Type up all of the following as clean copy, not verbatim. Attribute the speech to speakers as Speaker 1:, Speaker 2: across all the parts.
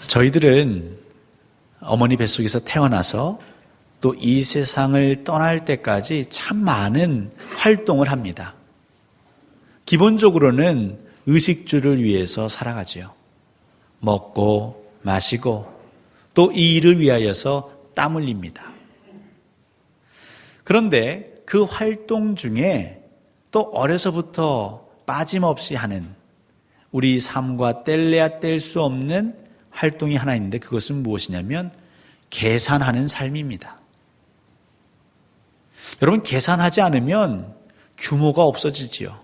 Speaker 1: 저희들은 어머니 뱃속에서 태어나서 또 이 세상을 떠날 때까지 참 많은 활동을 합니다. 기본적으로는 의식주를 위해서 살아가지요. 먹고 마시고 또 이 일을 위하여서 땀 흘립니다. 그런데 그 활동 중에 또 어려서부터 빠짐없이 하는 우리 삶과 뗄래야 뗄 수 없는 활동이 하나 있는데 그것은 무엇이냐면 계산하는 삶입니다. 여러분, 계산하지 않으면 규모가 없어지지요.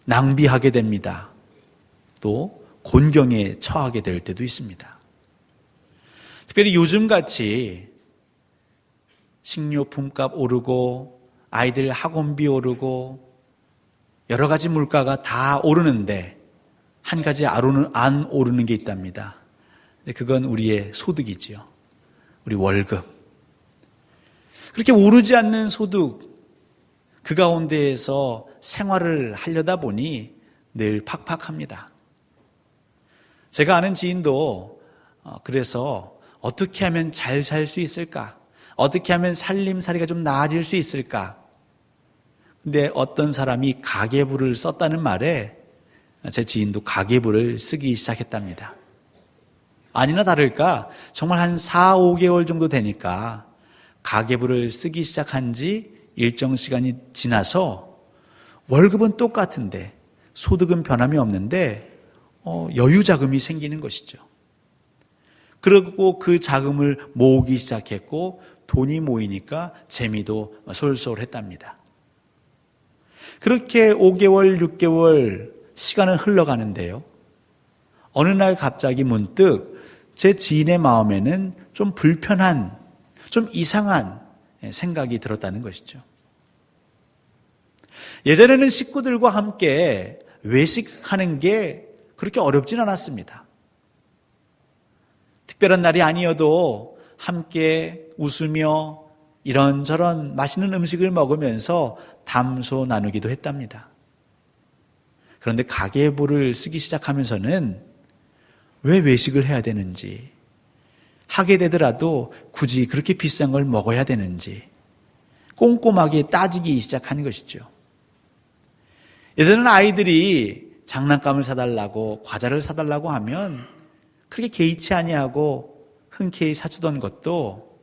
Speaker 1: 낭비하게 됩니다. 또 곤경에 처하게 될 때도 있습니다. 특별히 요즘같이 식료품값 오르고 아이들 학원비 오르고 여러 가지 물가가 다 오르는데 한 가지 안 오르는 게 있답니다. 그건 우리의 소득이지요. 우리 월급. 그렇게 오르지 않는 소득, 그 가운데에서 생활을 하려다 보니 늘 팍팍합니다. 제가 아는 지인도 그래서 어떻게 하면 잘 살 수 있을까? 어떻게 하면 살림살이가 좀 나아질 수 있을까? 근데 어떤 사람이 가계부를 썼다는 말에 제 지인도 가계부를 쓰기 시작했답니다. 아니나 다를까 정말 한 4, 5개월 정도 되니까 가계부를 쓰기 시작한 지 일정 시간이 지나서 월급은 똑같은데 소득은 변함이 없는데 여유 자금이 생기는 것이죠. 그리고 그 자금을 모으기 시작했고 돈이 모이니까 재미도 솔솔했답니다. 그렇게 5개월, 6개월 시간은 흘러가는데요. 어느 날 갑자기 문득 제 지인의 마음에는 좀 불편한, 좀 이상한 생각이 들었다는 것이죠. 예전에는 식구들과 함께 외식하는 게 그렇게 어렵진 않았습니다. 특별한 날이 아니어도 함께 웃으며 이런저런 맛있는 음식을 먹으면서 담소 나누기도 했답니다. 그런데 가계부를 쓰기 시작하면서는 왜 외식을 해야 되는지, 하게 되더라도 굳이 그렇게 비싼 걸 먹어야 되는지 꼼꼼하게 따지기 시작하는 것이죠. 예전에는 아이들이 장난감을 사달라고 과자를 사달라고 하면 그렇게 개의치 아니하고 흔쾌히 사주던 것도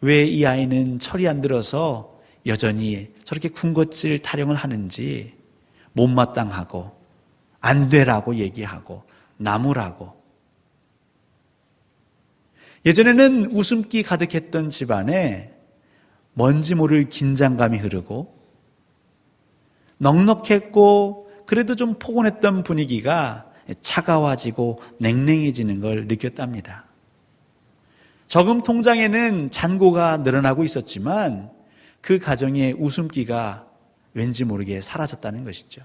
Speaker 1: 왜 이 아이는 철이 안 들어서 여전히 저렇게 군것질 타령을 하는지 못마땅하고 안 되라고 얘기하고 나무라고. 예전에는 웃음기 가득했던 집안에 뭔지 모를 긴장감이 흐르고 넉넉했고 그래도 좀 포근했던 분위기가 차가워지고 냉랭해지는 걸 느꼈답니다. 저금 통장에는 잔고가 늘어나고 있었지만 그 가정의 웃음기가 왠지 모르게 사라졌다는 것이죠.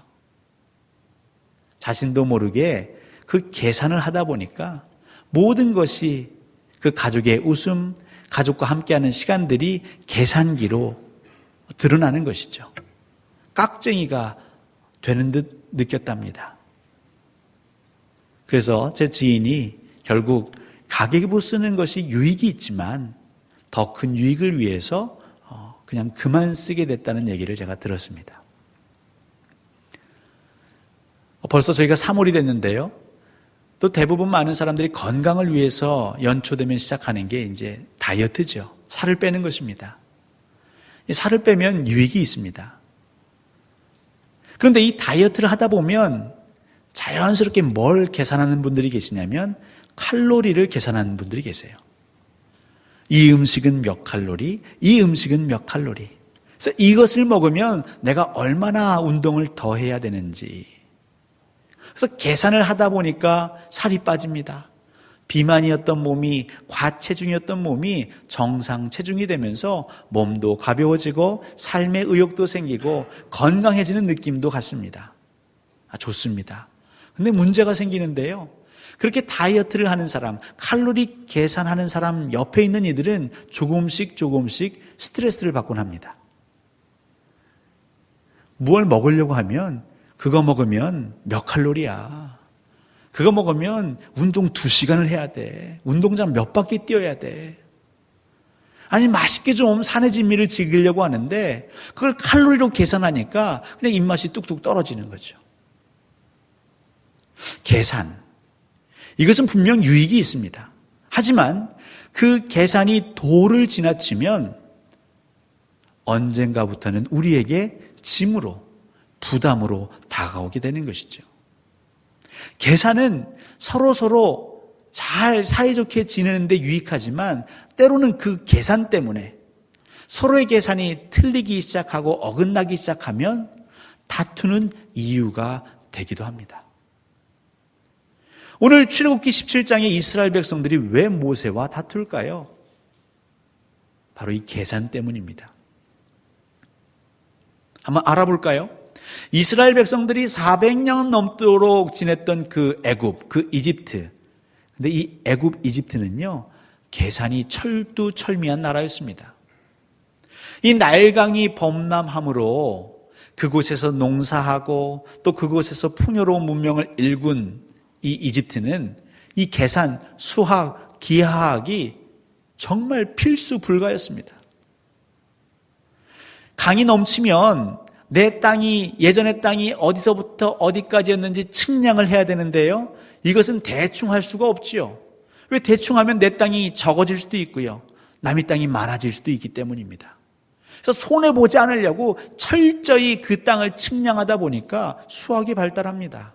Speaker 1: 자신도 모르게 그 계산을 하다 보니까 모든 것이 그 가족의 웃음, 가족과 함께하는 시간들이 계산기로 드러나는 것이죠. 깍쟁이가 되는 듯 느꼈답니다. 그래서 제 지인이 결국 가계부 쓰는 것이 유익이 있지만 더 큰 유익을 위해서 그냥 그만 쓰게 됐다는 얘기를 제가 들었습니다. 벌써 저희가 3월이 됐는데요. 또 대부분 많은 사람들이 건강을 위해서 연초되면 시작하는 게 이제 다이어트죠. 살을 빼는 것입니다. 살을 빼면 유익이 있습니다. 그런데 이 다이어트를 하다 보면 자연스럽게 뭘 계산하는 분들이 계시냐면 칼로리를 계산하는 분들이 계세요. 이 음식은 몇 칼로리, 이 음식은 몇 칼로리. 그래서 이것을 먹으면 내가 얼마나 운동을 더 해야 되는지. 그래서 계산을 하다 보니까 살이 빠집니다. 비만이었던 몸이, 과체중이었던 몸이 정상 체중이 되면서 몸도 가벼워지고 삶의 의욕도 생기고 건강해지는 느낌도 같습니다. 좋습니다. 근데 문제가 생기는데요. 그렇게 다이어트를 하는 사람, 칼로리 계산하는 사람 옆에 있는 이들은 조금씩 스트레스를 받곤 합니다. 무엇을 먹으려고 하면 그거 먹으면 몇 칼로리야. 그거 먹으면 운동 2시간을 해야 돼. 운동장 몇 바퀴 뛰어야 돼. 아니, 맛있게 좀 산의 진미를 즐기려고 하는데 그걸 칼로리로 계산하니까 그냥 입맛이 뚝뚝 떨어지는 거죠. 계산. 이것은 분명 유익이 있습니다. 하지만 그 계산이 도를 지나치면 언젠가부터는 우리에게 짐으로, 부담으로 다가오게 되는 것이죠. 계산은 서로 잘 사이좋게 지내는데 유익하지만 때로는 그 계산 때문에 서로의 계산이 틀리기 시작하고 어긋나기 시작하면 다투는 이유가 되기도 합니다. 오늘 출애굽기 17장의 이스라엘 백성들이 왜 모세와 다툴까요? 바로 이 계산 때문입니다. 한번 알아볼까요? 이스라엘 백성들이 400년 넘도록 지냈던 그 애굽, 그 이집트. 근데 이 애굽 이집트는요, 계산이 철두철미한 나라였습니다. 이 나일강이 범람함으로 그곳에서 농사하고 또 그곳에서 풍요로운 문명을 일군 이 이집트는 이 계산, 수학, 기하학이 정말 필수 불가였습니다. 강이 넘치면 내 땅이, 예전의 땅이 어디서부터 어디까지였는지 측량을 해야 되는데요. 이것은 대충 할 수가 없지요. 왜 대충 하면 내 땅이 적어질 수도 있고요. 남의 땅이 많아질 수도 있기 때문입니다. 그래서 손해보지 않으려고 철저히 그 땅을 측량하다 보니까 수학이 발달합니다.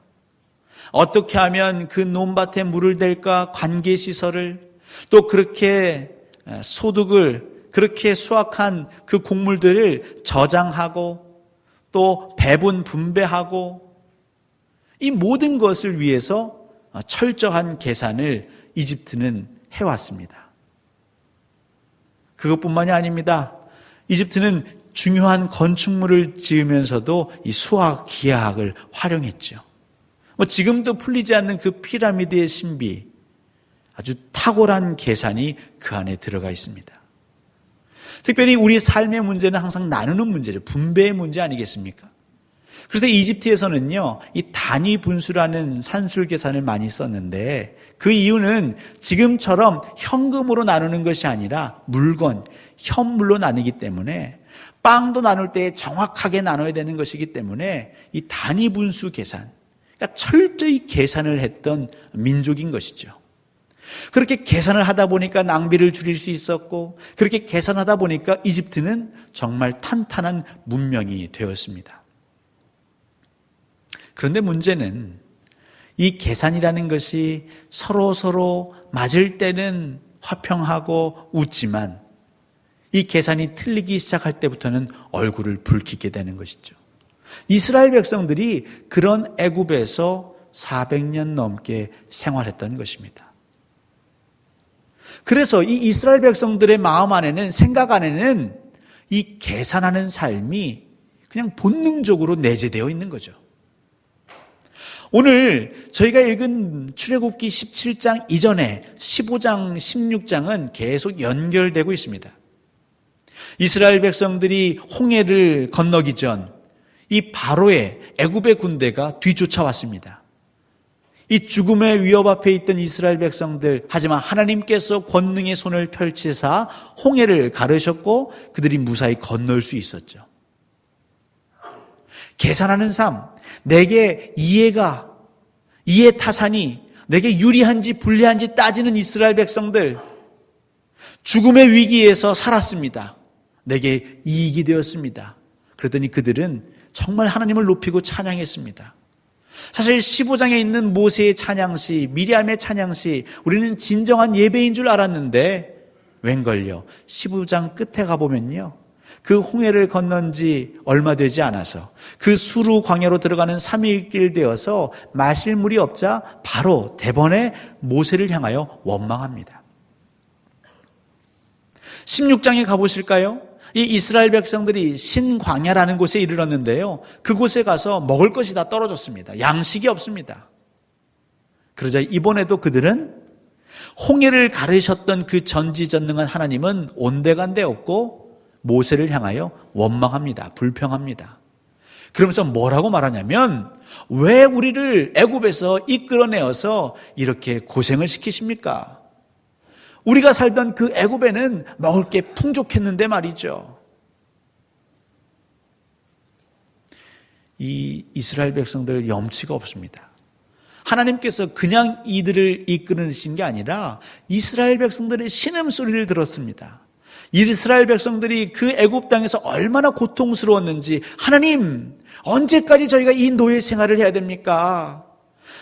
Speaker 1: 어떻게 하면 그 논밭에 물을 댈까, 관계시설을, 또 그렇게 소득을, 그렇게 수확한 그 곡물들을 저장하고 또 배분 분배하고 이 모든 것을 위해서 철저한 계산을 이집트는 해왔습니다. 그것뿐만이 아닙니다. 이집트는 중요한 건축물을 지으면서도 이 수학, 기하학을 활용했죠. 지금도 풀리지 않는 그 피라미드의 신비, 아주 탁월한 계산이 그 안에 들어가 있습니다. 특별히 우리 삶의 문제는 항상 나누는 문제죠. 분배의 문제 아니겠습니까? 그래서 이집트에서는요, 이 단위 분수라는 산술 계산을 많이 썼는데 그 이유는 지금처럼 현금으로 나누는 것이 아니라 물건, 현물로 나누기 때문에 빵도 나눌 때 정확하게 나눠야 되는 것이기 때문에 이 단위 분수 계산, 그러니까 철저히 계산을 했던 민족인 것이죠. 그렇게 계산을 하다 보니까 낭비를 줄일 수 있었고 그렇게 계산하다 보니까 이집트는 정말 탄탄한 문명이 되었습니다. 그런데 문제는 이 계산이라는 것이 서로 맞을 때는 화평하고 웃지만 이 계산이 틀리기 시작할 때부터는 얼굴을 붉히게 되는 것이죠. 이스라엘 백성들이 그런 애굽에서 400년 넘게 생활했던 것입니다. 그래서 이 이스라엘 백성들의 마음 안에는, 생각 안에는 이 계산하는 삶이 그냥 본능적으로 내재되어 있는 거죠. 오늘 저희가 읽은 출애굽기 17장 이전에 15장, 16장은 계속 연결되고 있습니다. 이스라엘 백성들이 홍해를 건너기 전 이 바로의 애굽의 군대가 뒤쫓아왔습니다. 이 죽음의 위협 앞에 있던 이스라엘 백성들, 하지만 하나님께서 권능의 손을 펼치사 홍해를 가르셨고 그들이 무사히 건널 수 있었죠. 계산하는 삶, 내게 이해 타산이 내게 유리한지 불리한지 따지는 이스라엘 백성들, 죽음의 위기에서 살았습니다. 내게 이익이 되었습니다. 그러더니 그들은 정말 하나님을 높이고 찬양했습니다. 사실 15장에 있는 모세의 찬양시, 미리암의 찬양시, 우리는 진정한 예배인 줄 알았는데 웬걸요, 15장 끝에 가보면요, 그 홍해를 건넌 지 얼마 되지 않아서 그 수루 광야로 들어가는 3일길 되어서 마실 물이 없자 바로 대번에 모세를 향하여 원망합니다. 16장에 가보실까요? 이 이스라엘 백성들이 신광야라는 곳에 이르렀는데요, 그곳에 가서 먹을 것이 다 떨어졌습니다. 양식이 없습니다. 그러자 이번에도 그들은 홍해를 가르셨던 그 전지전능한 하나님은 온데간데 없고 모세를 향하여 원망합니다. 불평합니다. 그러면서 뭐라고 말하냐면 왜 우리를 애굽에서 이끌어내어서 이렇게 고생을 시키십니까? 우리가 살던 그 애굽에는 먹을 게 풍족했는데 말이죠. 이 이스라엘 백성들 염치가 없습니다. 하나님께서 그냥 이들을 이끌으신 게 아니라 이스라엘 백성들의 신음소리를 들었습니다. 이스라엘 백성들이 그 애굽 땅에서 얼마나 고통스러웠는지, 하나님, 언제까지 저희가 이 노예 생활을 해야 됩니까?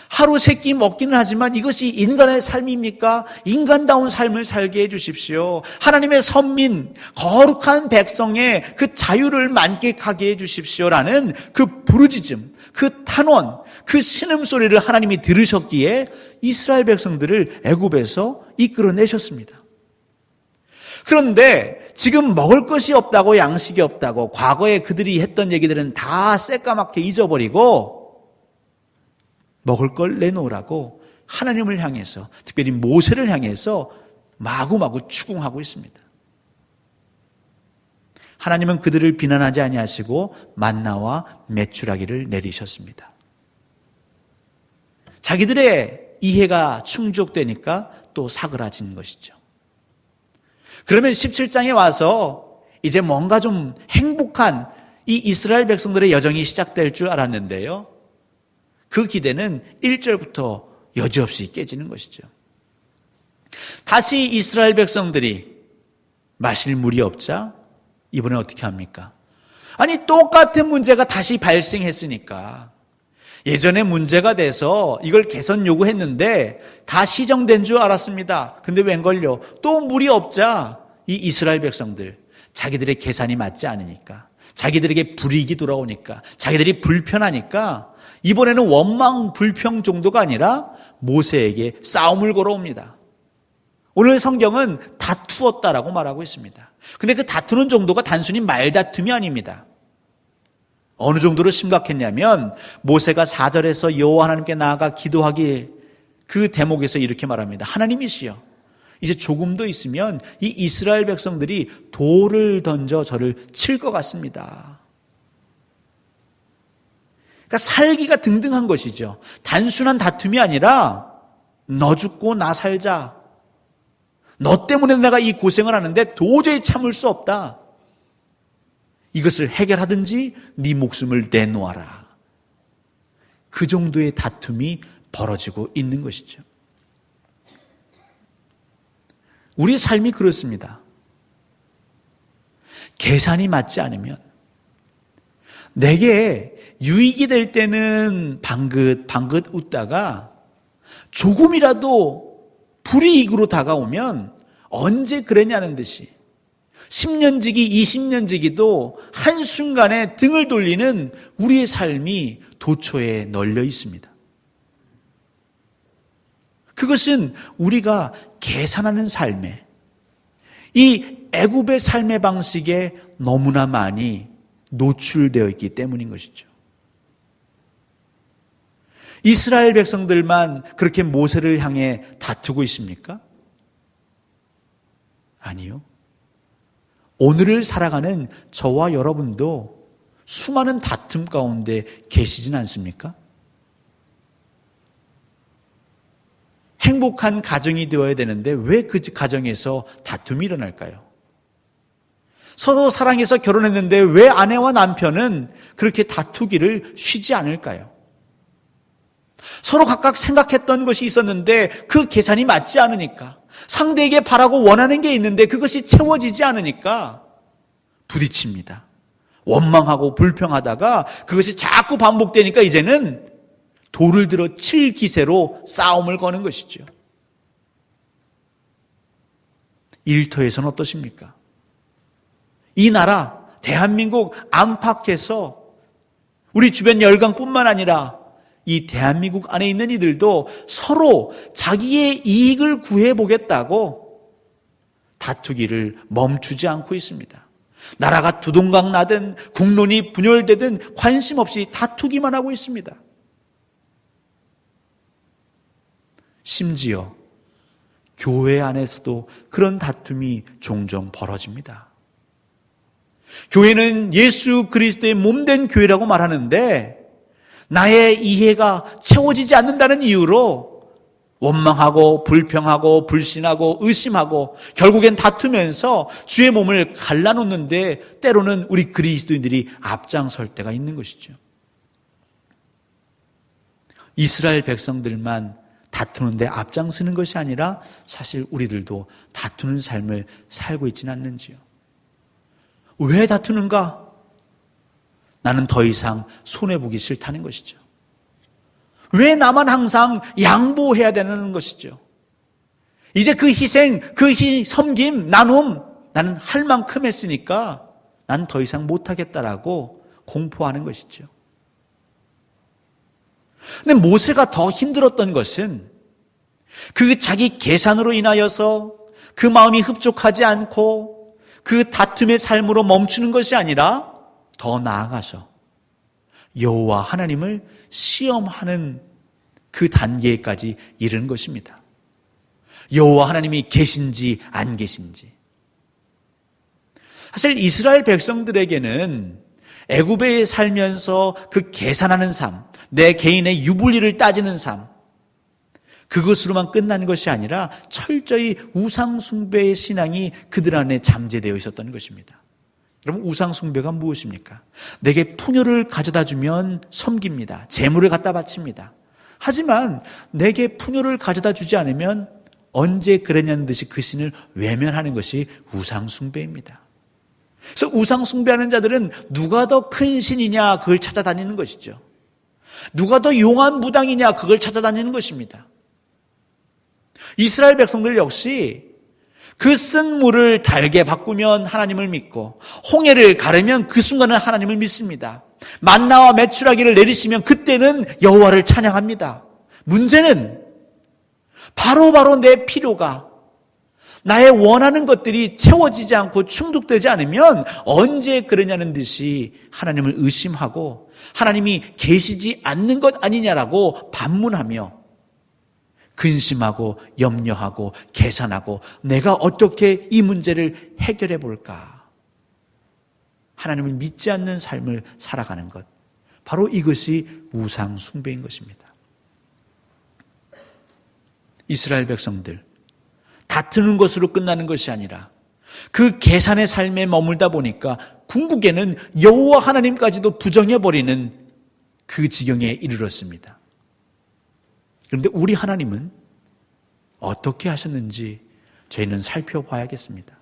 Speaker 1: 하루 세 끼 먹기는 하지만 이것이 인간의 삶입니까? 인간다운 삶을 살게 해주십시오. 하나님의 선민, 거룩한 백성의 그 자유를 만끽하게 해주십시오라는 그 부르짖음, 그 탄원, 그 신음소리를 하나님이 들으셨기에 이스라엘 백성들을 애굽에서 이끌어내셨습니다. 그런데 지금 먹을 것이 없다고, 양식이 없다고 과거에 그들이 했던 얘기들은 다 새까맣게 잊어버리고 먹을 걸 내놓으라고 하나님을 향해서, 특별히 모세를 향해서 마구마구 추궁하고 있습니다. 하나님은 그들을 비난하지 아니하시고 만나와 메추라기를 내리셨습니다. 자기들의 이해가 충족되니까 또 사그라진 것이죠. 그러면 17장에 와서 이제 뭔가 좀 행복한 이 이스라엘 백성들의 여정이 시작될 줄 알았는데요. 그 기대는 1절부터 여지없이 깨지는 것이죠. 다시 이스라엘 백성들이 마실 물이 없자 이번에 어떻게 합니까? 아니, 똑같은 문제가 다시 발생했으니까 예전에 문제가 돼서 이걸 개선 요구했는데 다 시정된 줄 알았습니다. 근데 웬걸요? 또 물이 없자 이 이스라엘 백성들, 자기들의 계산이 맞지 않으니까, 자기들에게 불이익이 돌아오니까, 자기들이 불편하니까 이번에는 원망 불평 정도가 아니라 모세에게 싸움을 걸어옵니다. 오늘 성경은 다투었다라고 말하고 있습니다. 근데 그 다투는 정도가 단순히 말다툼이 아닙니다. 어느 정도로 심각했냐면 모세가 4절에서 여호와 하나님께 나아가 기도하기, 그 대목에서 이렇게 말합니다. 하나님이시여, 이제 조금 더 있으면 이 이스라엘 백성들이 돌을 던져 저를 칠 것 같습니다. 그러니까 살기가 등등한 것이죠. 단순한 다툼이 아니라 너 죽고 나 살자, 너 때문에 내가 이 고생을 하는데 도저히 참을 수 없다, 이것을 해결하든지 네 목숨을 내놓아라. 그 정도의 다툼이 벌어지고 있는 것이죠. 우리의 삶이 그렇습니다. 계산이 맞지 않으면, 내게 유익이 될 때는 방긋방긋 웃다가 조금이라도 불이익으로 다가오면 언제 그랬냐는 듯이 10년지기, 20년지기도 한순간에 등을 돌리는 우리의 삶이 도처에 널려 있습니다. 그것은 우리가 계산하는 삶에, 이 애굽의 삶의 방식에 너무나 많이 노출되어 있기 때문인 것이죠. 이스라엘 백성들만 그렇게 모세를 향해 다투고 있습니까? 아니요. 오늘을 살아가는 저와 여러분도 수많은 다툼 가운데 계시진 않습니까? 행복한 가정이 되어야 되는데 왜 그 가정에서 다툼이 일어날까요? 서로 사랑해서 결혼했는데 왜 아내와 남편은 그렇게 다투기를 쉬지 않을까요? 서로 각각 생각했던 것이 있었는데 그 계산이 맞지 않으니까, 상대에게 바라고 원하는 게 있는데 그것이 채워지지 않으니까 부딪힙니다. 원망하고 불평하다가 그것이 자꾸 반복되니까 이제는 돌을 들어 칠 기세로 싸움을 거는 것이죠. 일터에서는 어떠십니까? 이 나라 대한민국 안팎에서 우리 주변 열강뿐만 아니라 이 대한민국 안에 있는 이들도 서로 자기의 이익을 구해보겠다고 다투기를 멈추지 않고 있습니다. 나라가 두동강 나든 국론이 분열되든 관심 없이 다투기만 하고 있습니다. 심지어 교회 안에서도 그런 다툼이 종종 벌어집니다. 교회는 예수 그리스도의 몸된 교회라고 말하는데 나의 이해가 채워지지 않는다는 이유로 원망하고 불평하고 불신하고 의심하고 결국엔 다투면서 주의 몸을 갈라놓는데 때로는 우리 그리스도인들이 앞장설 때가 있는 것이죠. 이스라엘 백성들만 다투는데 앞장서는 것이 아니라 사실 우리들도 다투는 삶을 살고 있지는 않는지요. 왜 다투는가? 나는 더 이상 손해보기 싫다는 것이죠. 왜 나만 항상 양보해야 되는 것이죠. 이제 그 희생, 그 섬김, 나눔 나는 할 만큼 했으니까 난 더 이상 못하겠다라고 공포하는 것이죠. 근데 모세가 더 힘들었던 것은 그 자기 계산으로 인하여서 그 마음이 흡족하지 않고 그 다툼의 삶으로 멈추는 것이 아니라 더 나아가서 여호와 하나님을 시험하는 그 단계까지 이르는 것입니다. 여호와 하나님이 계신지 안 계신지. 사실 이스라엘 백성들에게는 애굽에 살면서 그 계산하는 삶, 내 개인의 유불리를 따지는 삶, 그것으로만 끝난 것이 아니라 철저히 우상숭배의 신앙이 그들 안에 잠재되어 있었던 것입니다. 여러분, 우상숭배가 무엇입니까? 내게 풍요를 가져다 주면 섬깁니다. 재물을 갖다 바칩니다. 하지만 내게 풍요를 가져다 주지 않으면 언제 그랬냐는 듯이 그 신을 외면하는 것이 우상숭배입니다. 그래서 우상숭배하는 자들은 누가 더 큰 신이냐 그걸 찾아다니는 것이죠. 누가 더 용한 무당이냐 그걸 찾아다니는 것입니다. 이스라엘 백성들 역시 그 쓴 물을 달게 바꾸면 하나님을 믿고 홍해를 가르면 그 순간은 하나님을 믿습니다. 만나와 메추라기를 내리시면 그때는 여호와를 찬양합니다. 문제는 바로 내 필요가 나의 원하는 것들이 채워지지 않고 충족되지 않으면 언제 그러냐는 듯이 하나님을 의심하고 하나님이 계시지 않는 것 아니냐라고 반문하며 근심하고 염려하고 계산하고 내가 어떻게 이 문제를 해결해 볼까? 하나님을 믿지 않는 삶을 살아가는 것. 바로 이것이 우상 숭배인 것입니다. 이스라엘 백성들, 다투는 것으로 끝나는 것이 아니라 그 계산의 삶에 머물다 보니까 궁극에는 여호와 하나님까지도 부정해버리는 그 지경에 이르렀습니다. 그런데 우리 하나님은 어떻게 하셨는지 저희는 살펴봐야겠습니다.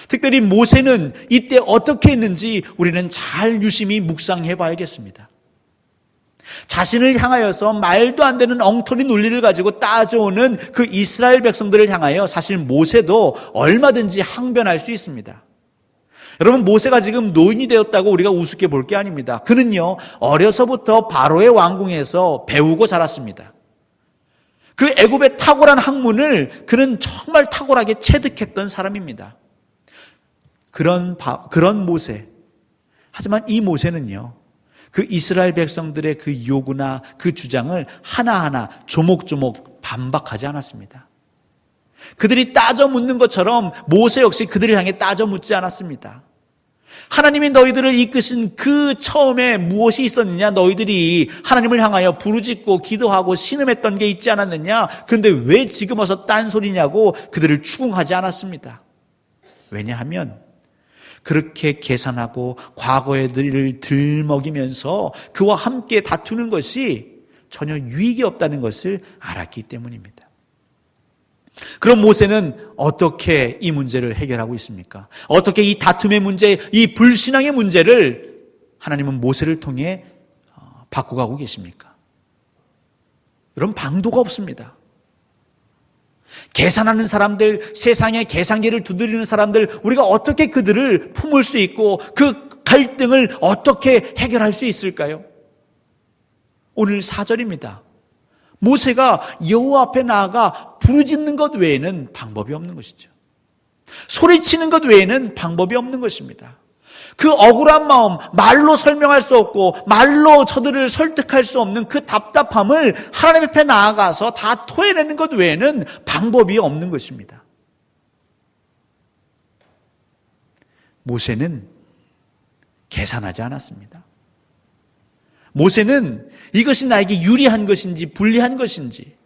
Speaker 1: 특별히 모세는 이때 어떻게 했는지 우리는 잘 유심히 묵상해 봐야겠습니다. 자신을 향하여서 말도 안 되는 엉터리 논리를 가지고 따져오는 그 이스라엘 백성들을 향하여 사실 모세도 얼마든지 항변할 수 있습니다. 여러분, 모세가 지금 노인이 되었다고 우리가 우습게 볼 게 아닙니다. 그는요, 어려서부터 바로의 왕궁에서 배우고 자랐습니다. 그 애굽의 탁월한 학문을 그는 정말 탁월하게 체득했던 사람입니다. 그런 모세. 하지만 이 모세는요, 그 이스라엘 백성들의 그 요구나 그 주장을 하나하나 조목조목 반박하지 않았습니다. 그들이 따져 묻는 것처럼 모세 역시 그들을 향해 따져 묻지 않았습니다. 하나님이 너희들을 이끄신 그 처음에 무엇이 있었느냐? 너희들이 하나님을 향하여 부르짖고 기도하고 신음했던 게 있지 않았느냐? 그런데 왜 지금 와서 딴소리냐고 그들을 추궁하지 않았습니다. 왜냐하면 그렇게 계산하고 과거의 일을 들먹이면서 그와 함께 다투는 것이 전혀 유익이 없다는 것을 알았기 때문입니다. 그럼 모세는 어떻게 이 문제를 해결하고 있습니까? 어떻게 이 다툼의 문제, 이 불신앙의 문제를 하나님은 모세를 통해 바꿔가고 계십니까? 여러분, 방도가 없습니다. 계산하는 사람들, 세상의 계산기를 두드리는 사람들, 우리가 어떻게 그들을 품을 수 있고 그 갈등을 어떻게 해결할 수 있을까요? 오늘 4절입니다. 모세가 여호와 앞에 나아가 부르짖는 것 외에는 방법이 없는 것이죠. 소리치는 것 외에는 방법이 없는 것입니다. 그 억울한 마음, 말로 설명할 수 없고 말로 저들을 설득할 수 없는 그 답답함을 하나님 앞에 나아가서 다 토해내는 것 외에는 방법이 없는 것입니다. 모세는 계산하지 않았습니다. 모세는 이것이 나에게 유리한 것인지 불리한 것인지,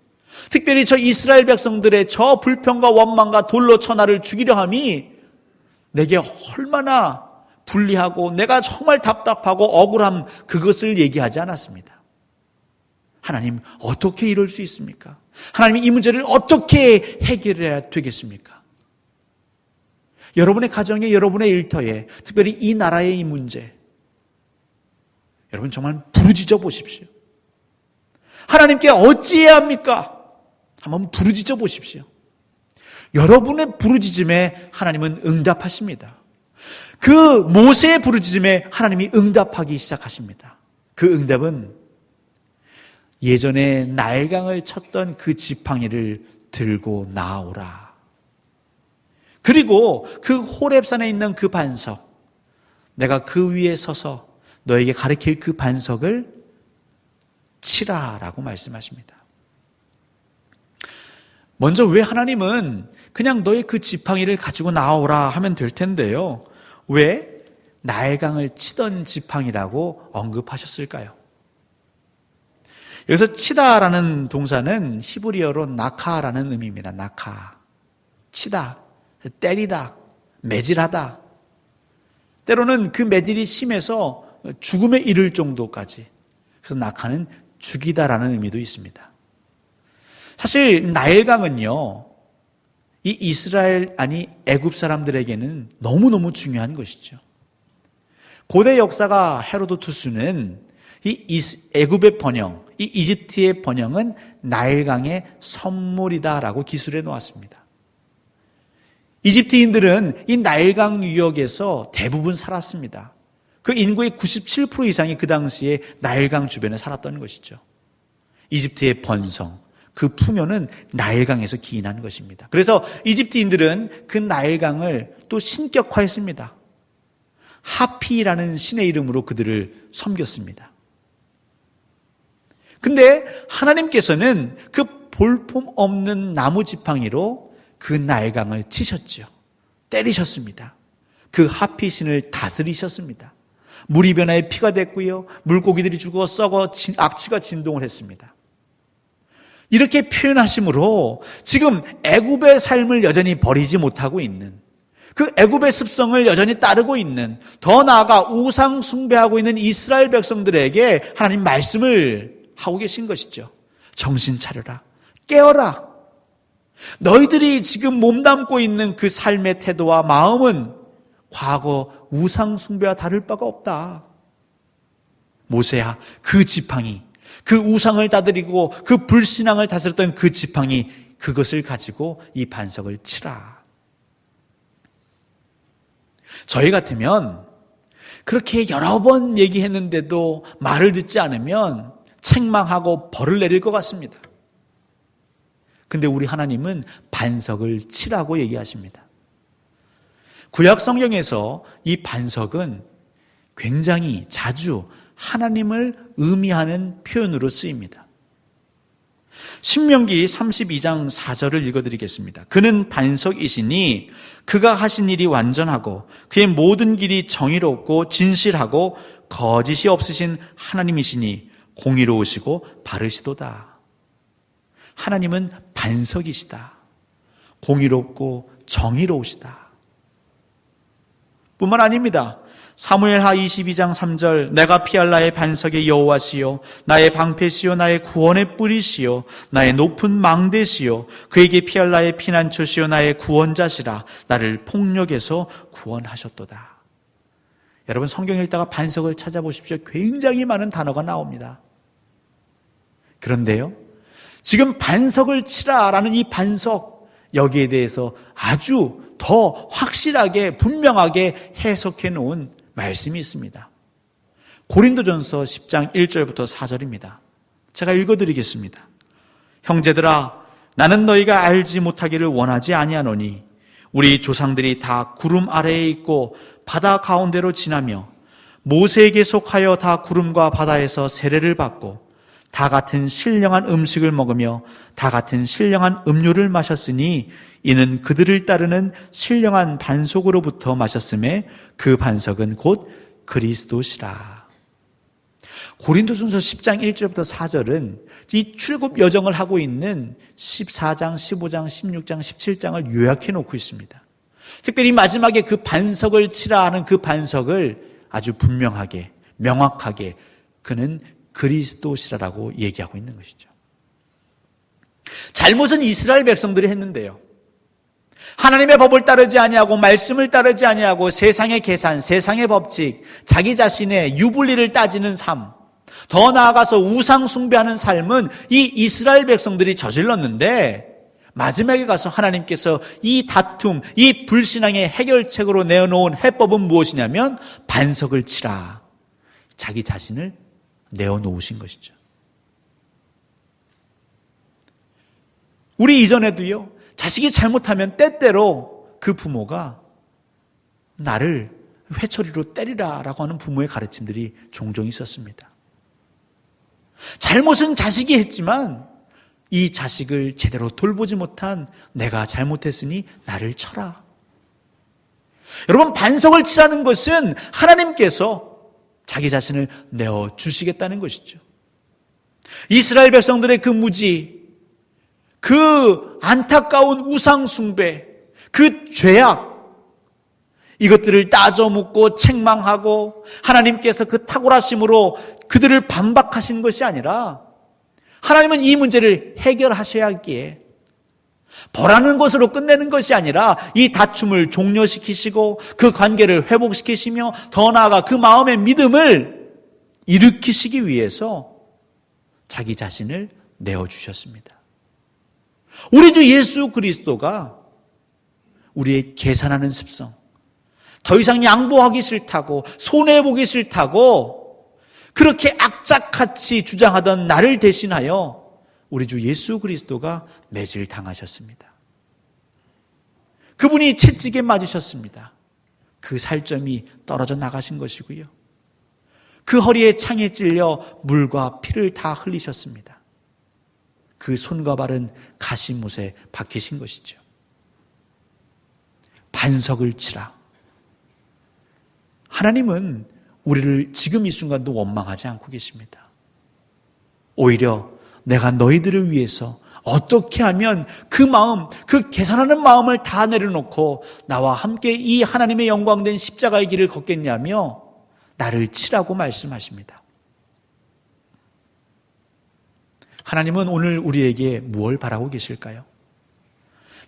Speaker 1: 특별히 저 이스라엘 백성들의 저 불평과 원망과 돌로 쳐 나를 죽이려 함이 내게 얼마나 불리하고 내가 정말 답답하고 억울함, 그것을 얘기하지 않았습니다. 하나님, 어떻게 이럴 수 있습니까? 하나님이 이 문제를 어떻게 해결해야 되겠습니까? 여러분의 가정에, 여러분의 일터에, 특별히 이 나라의 이 문제, 여러분 정말 부르짖어 보십시오. 하나님께 어찌해야 합니까? 한번 부르짖어 보십시오. 여러분의 부르짖음에 하나님은 응답하십니다. 그 모세의 부르짖음에 하나님이 응답하기 시작하십니다. 그 응답은 예전에 나일강을 쳤던 그 지팡이를 들고 나오라. 그리고 그 호렙산에 있는 그 반석, 내가 그 위에 서서 너에게 가르칠 그 반석을 치라라고 말씀하십니다. 먼저 왜 하나님은 그냥 너의 그 지팡이를 가지고 나오라 하면 될 텐데요, 왜 나일강을 치던 지팡이라고 언급하셨을까요? 여기서 치다라는 동사는 히브리어로 나카라는 의미입니다. 나카. 치다, 때리다, 매질하다. 때로는 그 매질이 심해서 죽음에 이를 정도까지. 그래서 나카는 죽이다라는 의미도 있습니다. 사실 나일강은요, 이 이스라엘, 아니 애굽 사람들에게는 너무너무 중요한 것이죠. 고대 역사가 헤로도투스는 이 애굽의 번영, 이 이집트의 번영은 나일강의 선물이다라고 기술해 놓았습니다. 이집트인들은 이 나일강 유역에서 대부분 살았습니다. 그 인구의 97% 이상이 그 당시에 나일강 주변에 살았던 것이죠. 이집트의 번성, 그 풍요는 나일강에서 기인한 것입니다. 그래서 이집트인들은 그 나일강을 또 신격화했습니다. 하피라는 신의 이름으로 그들을 섬겼습니다. 근데 하나님께서는 그 볼품 없는 나무 지팡이로 그 나일강을 치셨죠. 때리셨습니다. 그 하피 신을 다스리셨습니다. 물이 변화해 피가 됐고요, 물고기들이 죽어 썩어 악취가 진동을 했습니다. 이렇게 표현하심으로 지금 애굽의 삶을 여전히 버리지 못하고 있는, 그 애굽의 습성을 여전히 따르고 있는, 더 나아가 우상 숭배하고 있는 이스라엘 백성들에게 하나님 말씀을 하고 계신 것이죠. 정신 차려라. 깨어라. 너희들이 지금 몸담고 있는 그 삶의 태도와 마음은 과거 우상 숭배와 다를 바가 없다. 모세야, 그 지팡이, 그 우상을 다스리고 그 불신앙을 다스렸던 그 지팡이, 그것을 가지고 이 반석을 치라. 저희 같으면 그렇게 여러 번 얘기했는데도 말을 듣지 않으면 책망하고 벌을 내릴 것 같습니다. 근데 우리 하나님은 반석을 치라고 얘기하십니다. 구약 성경에서 이 반석은 굉장히 자주 하나님을 의미하는 표현으로 쓰입니다. 신명기 32장 4절을 읽어드리겠습니다. 그는 반석이시니 그가 하신 일이 완전하고 그의 모든 길이 정의롭고 진실하고 거짓이 없으신 하나님이시니 공의로우시고 바르시도다. 하나님은 반석이시다. 공의롭고 정의로우시다. 뿐만 아닙니다. 사무엘하 22장 3절, 내가 피할 나의 반석의 여호와시요 나의 방패시요 나의 구원의 뿌리시요 나의 높은 망대시요 그에게 피할 나의 피난처시요 나의 구원자시라. 나를 폭력에서 구원하셨도다. 여러분, 성경 읽다가 반석을 찾아보십시오. 굉장히 많은 단어가 나옵니다. 그런데요, 지금 반석을 치라라는 이 반석, 여기에 대해서 아주 더 확실하게 분명하게 해석해 놓은 말씀이 있습니다. 고린도전서 10장 1절부터 4절입니다. 제가 읽어드리겠습니다. 형제들아, 나는 너희가 알지 못하기를 원하지 아니하노니 우리 조상들이 다 구름 아래에 있고 바다 가운데로 지나며 모세에게 속하여 다 구름과 바다에서 세례를 받고 다 같은 신령한 음식을 먹으며 다 같은 신령한 음료를 마셨으니 이는 그들을 따르는 신령한 반석으로부터 마셨음에 그 반석은 곧 그리스도시라. 고린도전서 10장 1절부터 4절은 이 출애굽 여정을 하고 있는 14장, 15장, 16장, 17장을 요약해 놓고 있습니다. 특별히 마지막에 그 반석을 치라 하는 그 반석을 아주 분명하게, 명확하게 그는 그리스도시라라고 얘기하고 있는 것이죠. 잘못은 이스라엘 백성들이 했는데요. 하나님의 법을 따르지 아니하고 말씀을 따르지 아니하고 세상의 계산, 세상의 법칙, 자기 자신의 유불리를 따지는 삶, 더 나아가서 우상 숭배하는 삶은 이 이스라엘 백성들이 저질렀는데 마지막에 가서 하나님께서 이 다툼, 이 불신앙의 해결책으로 내어놓은 해법은 무엇이냐면 반석을 치라. 자기 자신을 내어놓으신 것이죠. 우리 이전에도요, 자식이 잘못하면 때때로 그 부모가 나를 회초리로 때리라라고 하는 부모의 가르침들이 종종 있었습니다. 잘못은 자식이 했지만 이 자식을 제대로 돌보지 못한 내가 잘못했으니 나를 쳐라. 여러분, 반석을 치라는 것은 하나님께서 자기 자신을 내어주시겠다는 것이죠. 이스라엘 백성들의 그 무지, 그 안타까운 우상숭배, 그 죄악, 이것들을 따져 묻고 책망하고 하나님께서 그 탁월하심으로 그들을 반박하신 것이 아니라 하나님은 이 문제를 해결하셔야 하기에 벌하는 것으로 끝내는 것이 아니라 이 다툼을 종료시키시고 그 관계를 회복시키시며 더 나아가 그 마음의 믿음을 일으키시기 위해서 자기 자신을 내어주셨습니다. 우리 주 예수 그리스도가 우리의 계산하는 습성, 더 이상 양보하기 싫다고 손해보기 싫다고 그렇게 악착같이 주장하던 나를 대신하여 우리 주 예수 그리스도가 매질 당하셨습니다. 그분이 채찍에 맞으셨습니다. 그 살점이 떨어져 나가신 것이고요. 그 허리에 창에 찔려 물과 피를 다 흘리셨습니다. 그 손과 발은 가시못에 박히신 것이죠. 반석을 치라. 하나님은 우리를 지금 이 순간도 원망하지 않고 계십니다. 오히려 내가 너희들을 위해서 어떻게 하면 그 마음, 그 계산하는 마음을 다 내려놓고 나와 함께 이 하나님의 영광된 십자가의 길을 걷겠냐며 나를 치라고 말씀하십니다. 하나님은 오늘 우리에게 무엇을 바라고 계실까요?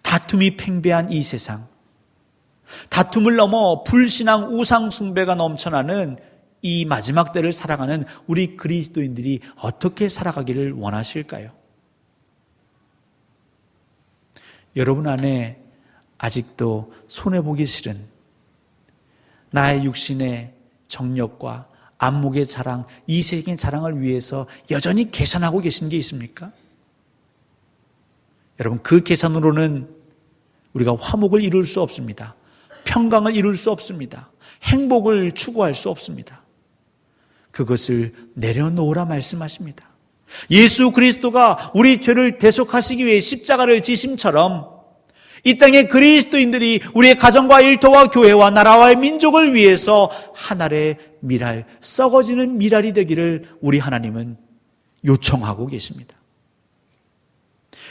Speaker 1: 다툼이 팽배한 이 세상, 다툼을 넘어 불신앙 우상 숭배가 넘쳐나는 이 마지막 때를 살아가는 우리 그리스도인들이 어떻게 살아가기를 원하실까요? 여러분 안에 아직도 손해보기 싫은 나의 육신의 정력과 안목의 자랑, 이세계의 자랑을 위해서 여전히 계산하고 계신 게 있습니까? 여러분, 그 계산으로는 우리가 화목을 이룰 수 없습니다. 평강을 이룰 수 없습니다. 행복을 추구할 수 없습니다. 그것을 내려놓으라 말씀하십니다. 예수 그리스도가 우리 죄를 대속하시기 위해 십자가를 지심처럼 이 땅의 그리스도인들이 우리의 가정과 일터와 교회와 나라와의 민족을 위해서 하늘의 미랄, 썩어지는 미랄이 되기를 우리 하나님은 요청하고 계십니다.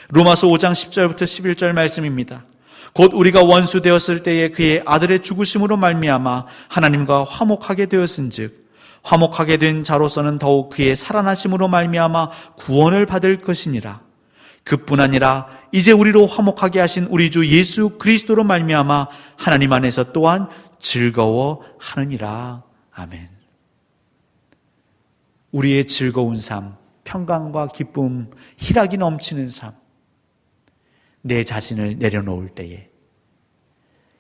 Speaker 1: 로마서 5장 10절부터 11절 말씀입니다. 곧 우리가 원수 되었을 때에 그의 아들의 죽으심으로 말미암아 하나님과 화목하게 되었은즉 화목하게 된 자로서는 더욱 그의 살아나심으로 말미암아 구원을 받을 것이니라. 그뿐 아니라 이제 우리로 화목하게 하신 우리 주 예수 그리스도로 말미암아 하나님 안에서 또한 즐거워하느니라. 아멘. 우리의 즐거운 삶, 평강과 기쁨, 희락이 넘치는 삶, 내 자신을 내려놓을 때에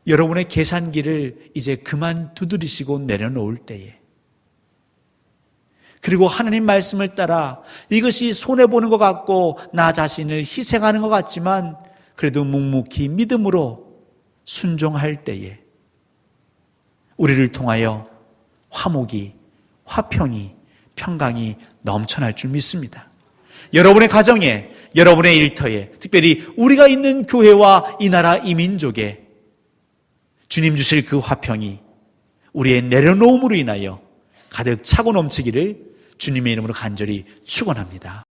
Speaker 1: 여러분의 계산기를 이제 그만 두드리시고 내려놓을 때에 그리고 하나님 말씀을 따라 이것이 손해보는 것 같고 나 자신을 희생하는 것 같지만 그래도 묵묵히 믿음으로 순종할 때에 우리를 통하여 화목이, 화평이, 평강이 넘쳐날 줄 믿습니다. 여러분의 가정에, 여러분의 일터에, 특별히 우리가 있는 교회와 이 나라, 이 민족에 주님 주실 그 화평이 우리의 내려놓음으로 인하여 가득 차고 넘치기를 주님의 이름으로 간절히 축원합니다.